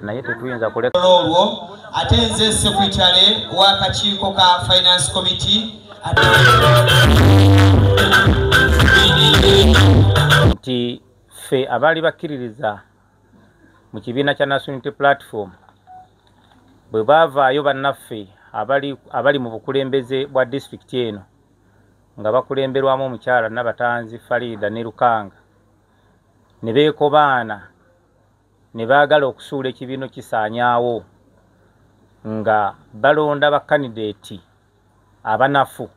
naye tetuyinza kuleka olwo ate nze sekretary w'akakiiko ka finance committee nti ffe abaali bakkiririza mu kibiina kya National Unity Platform bwe baavaayo bannaffe abali mu bukulembeze bwa district eno nga bakulemberwamu omukyala Nabatanzi Farida ne Lukanga ne beekobaana ne baagala okusuula ekibiina kisaanyaawo nga balonda ba candidate abanafu.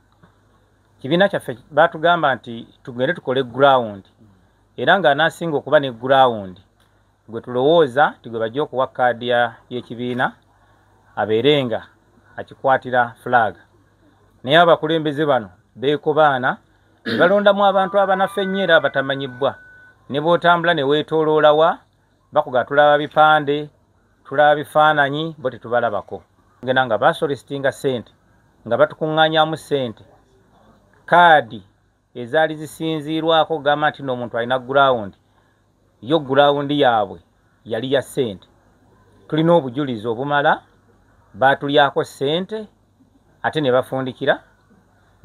Kibiina kyaffe baatugamba nti tugende tukole ground era nga anaasinga okuba ne ground gwe tulowooza tigwe bajja okuwa kaadi y'ekibiina abeerenga akikwatira flag. Naye abakulembeze bano beekobaana ne balondamu abantu abanafu ennyo era batamanyibwa ne bw'otambula ne weetooloola bakuga tulaba bipande tulaba bifaananyi bo tetubalabako ngena nga basolicitinga sente nga batukuŋŋaanyaamu sente kaadi ezaali zisinziirwako gamba nti n'omuntu alina ground yo ground yaabwe yali ya sente. Tulina obujulizi obumala baatulyako sente ate ne bafundikira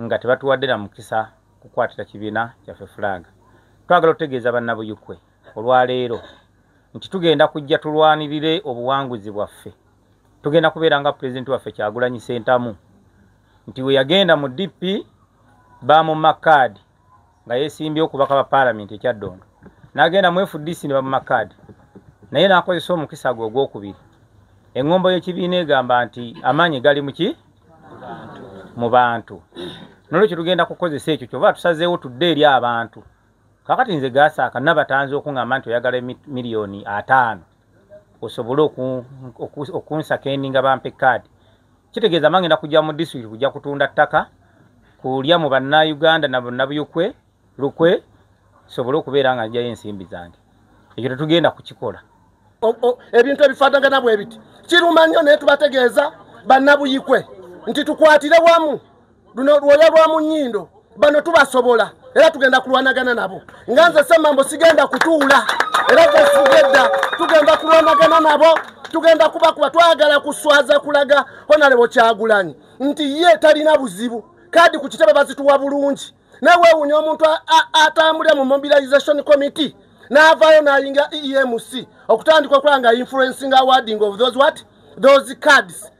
nga tebatuwadde na mukisa kukwatira kibiina kyaffe flag. Twagala okutegeeza bannabuyukwe olwaleero nti tugenda kujja tulwanirire obuwanguzi bwaffe. Tugenda kubeera nga pulezidenti waffe Kyagulanyi Ssentamu nti we yagenda mu DP bamumma kaadi nga yeesimbye okubaka ba paalamenti ekya Ddondo, n'agenda mu FDC ne bamumma kaadi naye n'akozesa omukisa gwe ogwokubiri. Eŋŋombo y'ekibiina egamba nti amaanyi gali mu bantu. Nolwekyo tugenda kukozesa ekyo kyova tusazeewo tudde eri abantu. Kakati nze Gasaaka Nabatanzi okuŋŋamba nti oyagala miliyoni 5 osobole okunsaka eninga bampe kaadi. Kitegeeza mangenda kujja mu district kujja kutunda ttaka kulya mu bannayuganda na bannabuyukwe lukwe sobole okubeera nga njyayo ensimbi zange. Ekyo tetugenda kukikola. Ebintu ebifaatagana bwe biti kiruma nnyo naye tubategeeza bannabuyikwe nti tukwatire wamu luno lwoya lwa mu nnyindo bano tubasobola era tugenda kulwanagana nabo. Nga nze Ssemambo sigenda kutuula era tesigedda tugenda kulwanagana nabo, tugenda kubakuba. Twagala kuswaza kulaga Honorable Kyagulanyi nti ye talina buzibu kaadi ku kitebe bazituwa bulungi. Neweewuunya omuntu atambulira mu mobilization committee n'avaayo n'ayinga EMC okutandika okulanga influencing awarding of those cards